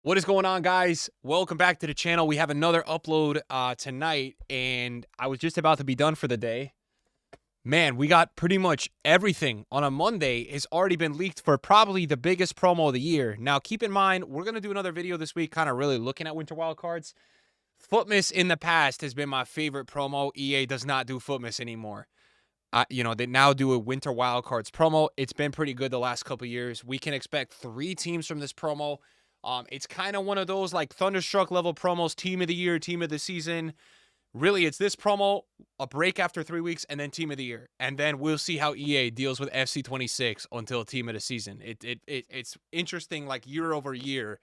What is going on, guys? Welcome back to the channel. We have another upload tonight, and I was just about to be done for the day. Man, we got pretty much everything on a Monday has already been leaked for probably the biggest promo of the year. Now, keep in mind, we're going to do another video this week kind of really looking at Winter Wildcards. Footmas in the past has been my favorite promo. EA does not do Footmas anymore. They now do a Winter Wildcards promo. It's been pretty good the last couple years. We can expect 3 teams from this promo. It's kind of one of those like Thunderstruck level promos, team of the year, team of the season. Really, it's this promo, a break after 3 weeks, and then team of the year. And then we'll see how EA deals with FC26 until team of the season. It's interesting, like year over year.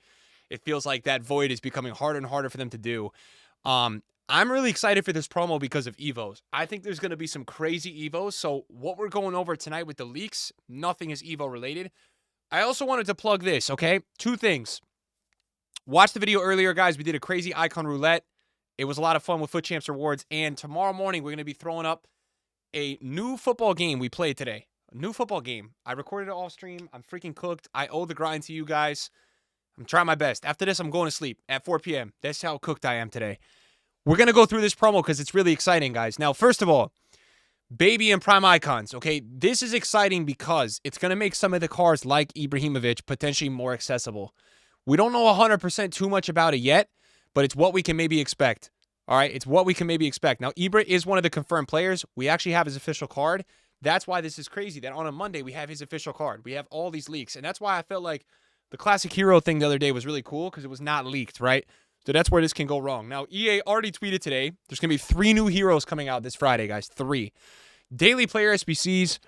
It feels like that void is becoming harder and harder for them to do. I'm really excited for this promo because of Evos. I think there's going to be some crazy Evos. So what we're going over tonight with the leaks, nothing is Evo related. I also wanted to plug this, okay? 2 things. Watch the video earlier, guys. We did a crazy icon roulette. It was a lot of fun with Foot Champs rewards. And tomorrow morning, we're going to be throwing up a new football game we played today. A new football game. I recorded it off stream. I'm freaking cooked. I owe the grind to you guys. I'm trying my best. After this, I'm going to sleep at 4 p.m. That's how cooked I am today. We're going to go through this promo because it's really exciting, guys. Now, first of all, Baby and Prime Icons, okay? This is exciting because it's going to make some of the cars like Ibrahimovic potentially more accessible. We don't know 100% too much about it yet, but it's what we can maybe expect. All right? It's what we can maybe expect. Now, Ibra is one of the confirmed players. We actually have his official card. That's why this is crazy, that on a Monday we have his official card. We have all these leaks, and that's why I felt like the Classic Hero thing the other day was really cool because it was not leaked, right? So that's where this can go wrong. Now, EA already tweeted today. There's going to be 3 new heroes coming out this Friday, guys. 3. Daily player SBCs.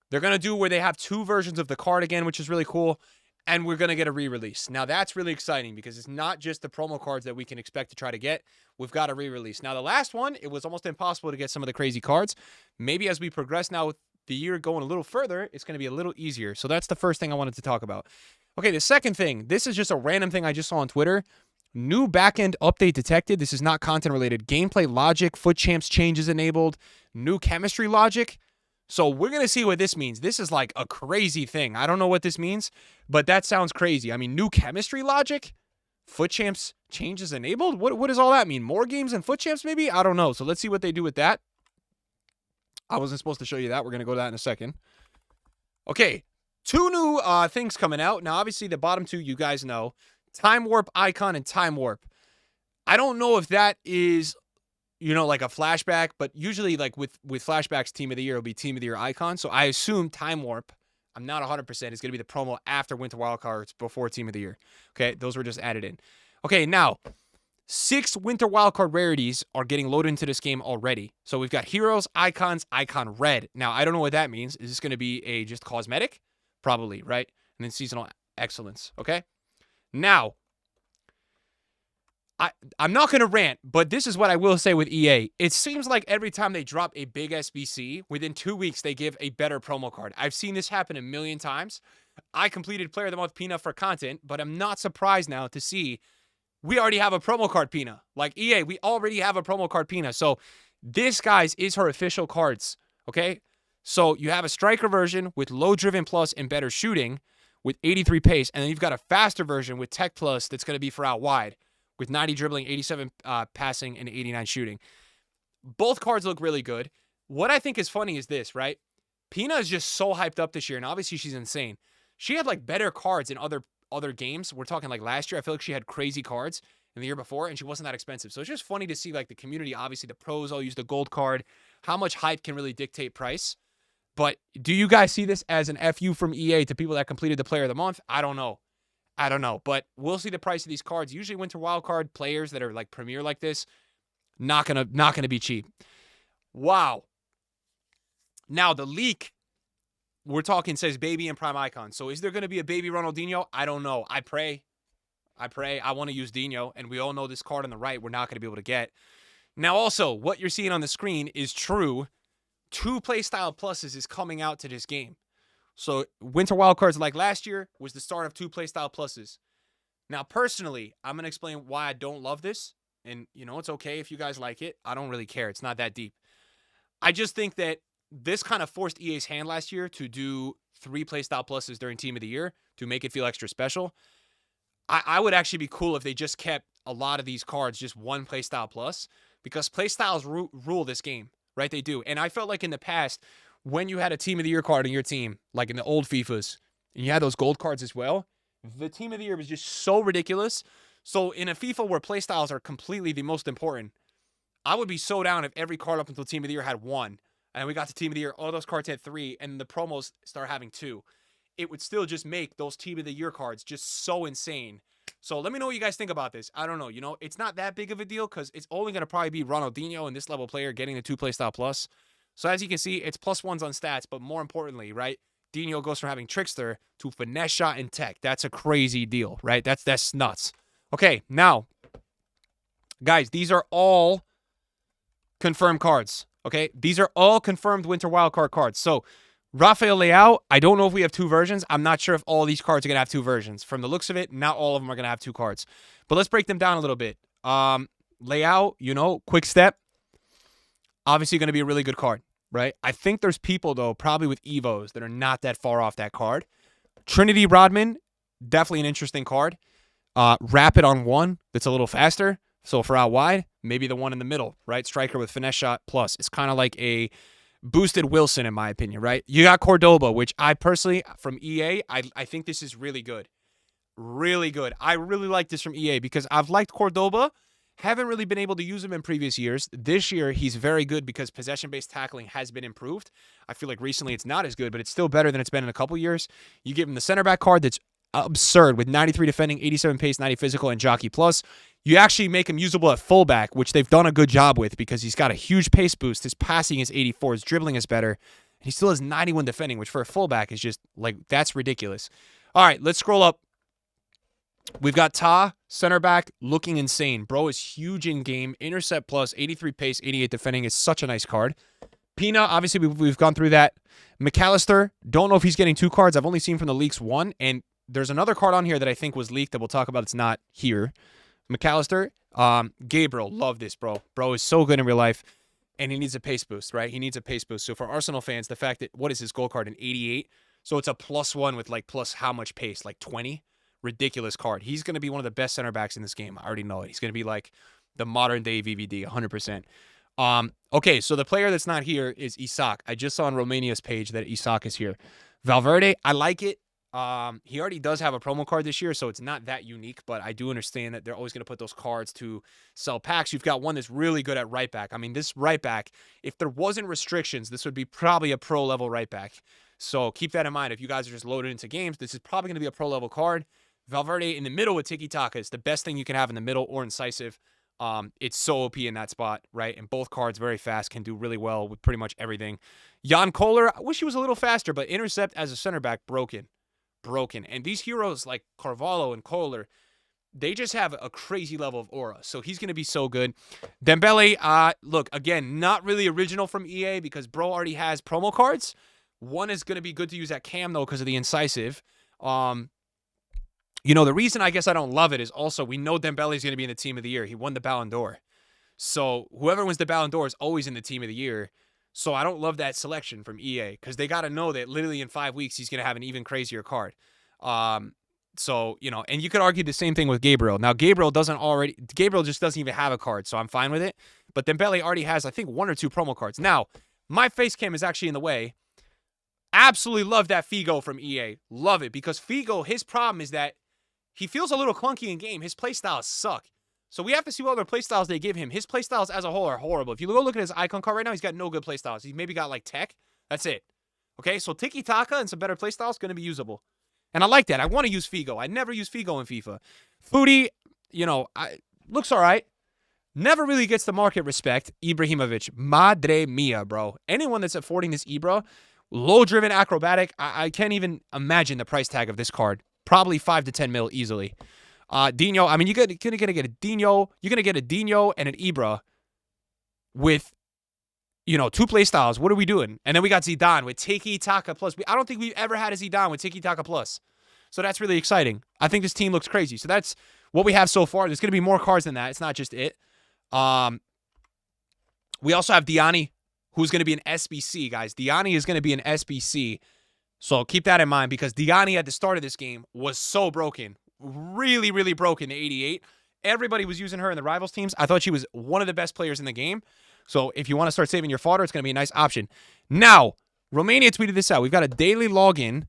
They're going to do where they have 2 versions of the card again, which is really cool. And we're going to get a re-release. Now, that's really exciting because it's not just the promo cards that we can expect to try to get. We've got a re-release. Now, the last one, it was almost impossible to get some of the crazy cards. Maybe as we progress now with the year going a little further, it's going to be a little easier. So that's the first thing I wanted to talk about. Okay, the second thing. This is just a random thing I just saw on Twitter. New backend update detected. This is not content related. Gameplay logic, Foot Champs changes enabled. New chemistry logic. So we're going to see what this means. This is like a crazy thing. I don't know what this means, but that sounds crazy. I mean, new chemistry logic? Foot Champs changes enabled? What does all that mean? More games than Foot Champs maybe? I don't know. So let's see what they do with that. I wasn't supposed to show you that. We're going to go to that in a second. Okay, 2 new things coming out. Now, obviously, the bottom 2 you guys know. Time Warp Icon and Time Warp. I don't know if that is, like a flashback, but usually like with flashbacks, Team of the Year will be Team of the Year Icon. So I assume Time Warp, I'm not 100%, is going to be the promo after Winter Wildcards before Team of the Year. Okay, those were just added in. Okay, now, 6 Winter Wildcard rarities are getting loaded into this game already. So we've got Heroes, Icons, Icon Red. Now, I don't know what that means. Is this going to be a just cosmetic? Probably, right? And then Seasonal Excellence, okay? Now, I'm not going to rant, but this is what I will say with EA. It seems like every time they drop a big SBC, within 2 weeks, they give a better promo card. I've seen this happen a million times. I completed Player of the Month Pina for content, but I'm not surprised now to see we already have a promo card Pina. Like EA, we already have a promo card Pina. So this, guys, is her official cards, okay? So you have a striker version with low driven plus and better shooting with 83 pace, and then you've got a faster version with Tech Plus that's going to be for out wide with 90 dribbling, 87 passing, and 89 shooting. Both cards look really good. What I think is funny is this, right? Pina is just so hyped up this year, and obviously she's insane. She had like better cards in other games. We're talking like last year. I feel like she had crazy cards in the year before, and she wasn't that expensive. So it's just funny to see like the community, obviously the pros all use the gold card, how much hype can really dictate price. But do you guys see this as an FU from EA to people that completed the Player of the Month? I don't know. But we'll see the price of these cards. Usually Winter Wildcard players that are like premier like this, not gonna be cheap. Wow. Now the leak we're talking says Baby and Prime Icon. So is there going to be a Baby Ronaldinho? I don't know. I pray. I want to use Dino, and we all know this card on the right we're not going to be able to get. Now also, what you're seeing on the screen is true. 2 playstyle pluses is coming out to this game. So Winter Wildcards, like last year, was the start of 2 playstyle pluses. Now, personally, I'm going to explain why I don't love this. And, it's okay if you guys like it. I don't really care. It's not that deep. I just think that this kind of forced EA's hand last year to do 3 playstyle pluses during Team of the Year to make it feel extra special. I would actually be cool if they just kept a lot of these cards just one playstyle plus, because playstyles rule this game, right? They do. And I felt like in the past, when you had a team of the year card in your team, like in the old FIFAs, and you had those gold cards as well, the team of the year was just so ridiculous. So in a FIFA where playstyles are completely the most important, I would be so down if every card up until team of the year had one, and we got to team of the year, all those cards had three, and the promos start having two. It would still just make those team of the year cards just so insane. So let me know what you guys think about this. I don't know. You know, it's not that big of a deal because it's only going to probably be Ronaldinho and this level player getting the 2 playstyle plus. So as you can see, it's +1s on stats, but more importantly, right, Dino goes from having Trickster to Finesse Shot and Tech. That's a crazy deal, right? That's nuts. Okay, now, guys, these are all confirmed cards, okay? These are all confirmed Winter Wildcard cards. So Rafael Leao, I don't know if we have 2 versions. I'm not sure if all these cards are going to have 2 versions. From the looks of it, not all of them are going to have 2 cards. But let's break them down a little bit. Leao, you know, quick step. Obviously going to be a really good card, right? I think there's people, though, probably with Evos that are not that far off that card. Trinity Rodman, definitely an interesting card. Rapid on 1, that's a little faster. So for out wide, maybe the one in the middle, right? Striker with Finesse Shot plus. It's kind of like a boosted Wilson, in my opinion, right? You got Cordoba, which I personally, from EA, I think this is really good. Really good. I really like this from EA because I've liked Cordoba. Haven't really been able to use him in previous years. This year, he's very good because possession-based tackling has been improved. I feel like recently it's not as good, but it's still better than it's been in a couple years. You give him the center back card that's absurd with 93 defending, 87 pace, 90 physical, and jockey plus. You actually make him usable at fullback, which they've done a good job with because he's got a huge pace boost. His passing is 84. His dribbling is better. And he still has 91 defending, which for a fullback is just, like, that's ridiculous. All right, let's scroll up. We've got Ta, center back, looking insane. Bro is huge in game. Intercept plus, 83 pace, 88 defending is such a nice card. Pina, obviously, we've gone through that. McAllister, don't know if he's getting 2 cards. I've only seen from the leaks 1. And there's another card on here that I think was leaked that we'll talk about. It's not here. McAllister, Gabriel, love this, bro. Bro is so good in real life, and he needs a pace boost, right? He needs a pace boost. So for Arsenal fans, the fact that, what is his gold card, an 88? So it's a +1 with, like, plus how much pace? Like 20? Ridiculous card. He's going to be one of the best center backs in this game. I already know it. He's going to be like the modern-day VVD, 100%. Okay, so the player that's not here is Isak. I just saw on Romania's page that Isak is here. Valverde, I like it. He already does have a promo card this year, so it's not that unique, but I do understand that they're always going to put those cards to sell packs. You've got one that's really good at right back. I mean, this right back, if there wasn't restrictions, this would be probably a pro-level right back. So keep that in mind. If you guys are just loaded into games, this is probably going to be a pro-level card. Valverde in the middle with tiki-taka is the best thing you can have in the middle, or incisive. It's so OP in that spot, right? And both cards very fast, can do really well with pretty much everything. Jan Kohler, I wish he was a little faster, but intercept as a center back, broken. And these heroes like Carvalho and Kohler, they just have a crazy level of aura. So he's going to be so good. Dembele, look, again, not really original from EA because bro already has promo cards. One is going to be good to use at cam, though, because of the incisive. You know, the reason I guess I don't love it is also we know Dembele is going to be in the team of the year. He won the Ballon d'Or. So whoever wins the Ballon d'Or is always in the team of the year. So I don't love that selection from EA because they got to know that literally in 5 weeks he's going to have an even crazier card. So, you know, and you could argue the same thing with Gabriel. Now, Gabriel just doesn't even have a card, so I'm fine with it. But Dembele already has, I think, 1 or 2 promo cards. Now, my face cam is actually in the way. Absolutely love that Figo from EA. Love it because Figo, his problem is that he feels a little clunky in game. His playstyles suck. So we have to see what other playstyles they give him. His playstyles as a whole are horrible. If you go look at his icon card right now, he's got no good playstyles. He's maybe got like tech. That's it. Okay, so tiki-taka and some better playstyles going to be usable. And I like that. I want to use Figo. I never use Figo in FIFA. Foodie, you know, looks all right. Never really gets the market respect. Ibrahimovic, madre mia, bro. Anyone that's affording this Ibra, low-driven acrobatic, I can't even imagine the price tag of this card. Probably 5 to 10 mil easily. Dino, I mean, you're gonna get a Dino. You're gonna get a Dino and an Ibra with, you know, 2 play styles. What are we doing? And then we got Zidane with Tiki Taka Plus. I don't think we've ever had a Zidane with Tiki Taka Plus. So that's really exciting. I think this team looks crazy. So that's what we have so far. There's gonna be more cards than that. It's not just it. We also have Diani, who's gonna be an SBC, guys. Diani is gonna be an SBC. So keep that in mind because Diani at the start of this game was so broken. really, really broken, the 88. Everybody was using her in the rivals teams. I thought she was one of the best players in the game. So if you want to start saving your fodder, it's going to be a nice option. Now, Romania tweeted this out. We've got a daily login,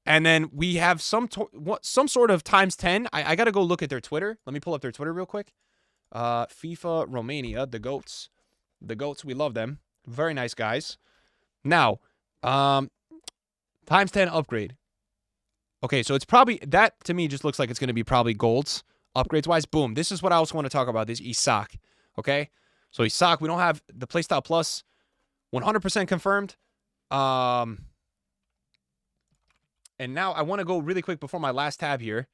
and then we have some sort of times 10. I got to go look at their Twitter. Let me pull up their Twitter real quick. FIFA Romania, the GOATs. The GOATs, we love them. Very nice guys. Now, times 10 upgrade. Okay, so it's probably, that to me just looks like it's going to be probably golds, upgrades-wise. Boom. This is what I also want to talk about, this Isak. Okay? So Isak, we don't have the playstyle plus 100% confirmed. And now I want to go really quick before my last tab here,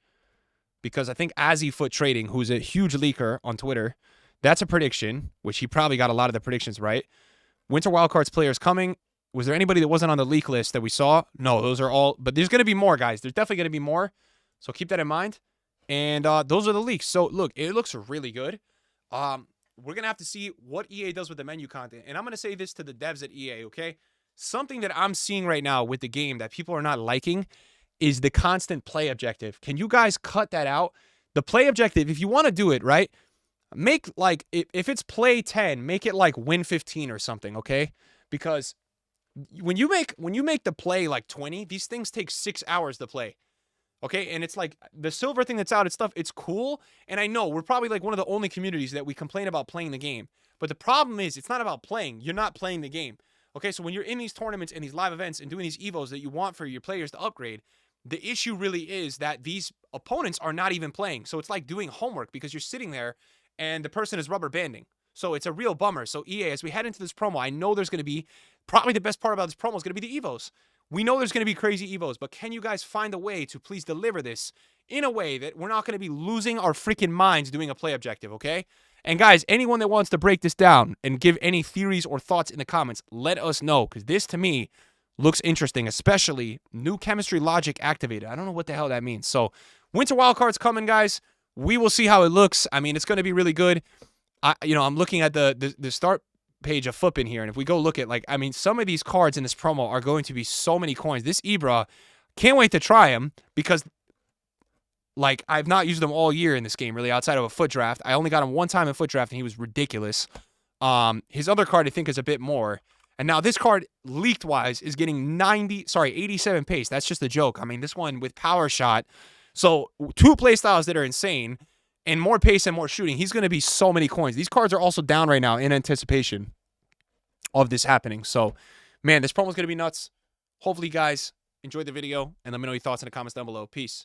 because I think Azzyfoot Trading, who's a huge leaker on Twitter, that's a prediction, which he probably got a lot of the predictions right. Winter Wildcards players coming. Was there anybody that wasn't on the leak list that we saw? No, those are all. But there's going to be more, guys. There's definitely going to be more. So keep that in mind. And those are the leaks. So, look, it looks really good. We're going to have to see what EA does with the menu content. And I'm going to say this to the devs at EA, okay? Something that I'm seeing right now with the game that people are not liking is the constant play objective. Can you guys cut that out? The play objective, if you want to do it, right? Make, like, if it's play 10, make it, like, win 15 or something, okay? Because when you make the play like 20, these things take 6 hours to play. Okay, and it's like the silver thing that's out and stuff, it's cool. And I know we're probably like one of the only communities that we complain about playing the game. But the problem is it's not about playing. You're not playing the game. Okay, so when you're in these tournaments and these live events and doing these evos that you want for your players to upgrade, the issue really is that these opponents are not even playing. So it's like doing homework because you're sitting there and the person is rubber banding. So it's a real bummer. So EA, as we head into this promo, I know there's going to be, probably the best part about this promo is going to be the evos. We know there's going to be crazy evos, but can you guys find a way to please deliver this in a way that we're not going to be losing our freaking minds doing a play objective, okay? And guys, anyone that wants to break this down and give any theories or thoughts in the comments, let us know, because this, to me, looks interesting, especially new chemistry logic activated. I don't know what the hell that means. So, Winter Wildcards coming, guys. We will see how it looks. I mean, it's going to be really good. I'm looking at the start page of FUPin here, and if we go look at, like, I mean, some of these cards in this promo are going to be so many coins. This Ibra, can't wait to try him, because, like, I've not used him all year in this game, really, outside of a foot draft. I only got him one time in foot draft, and he was ridiculous. His other card, I think, is a bit more. And now this card, leaked-wise, is getting 87 pace. That's just a joke. I mean, this one with power shot. So, 2 playstyles that are insane, and more pace and more shooting. He's going to be so many coins. These cards are also down right now in anticipation of this happening. So, man, this promo is going to be nuts. Hopefully, guys, enjoyed the video, and let me know your thoughts in the comments down below. Peace.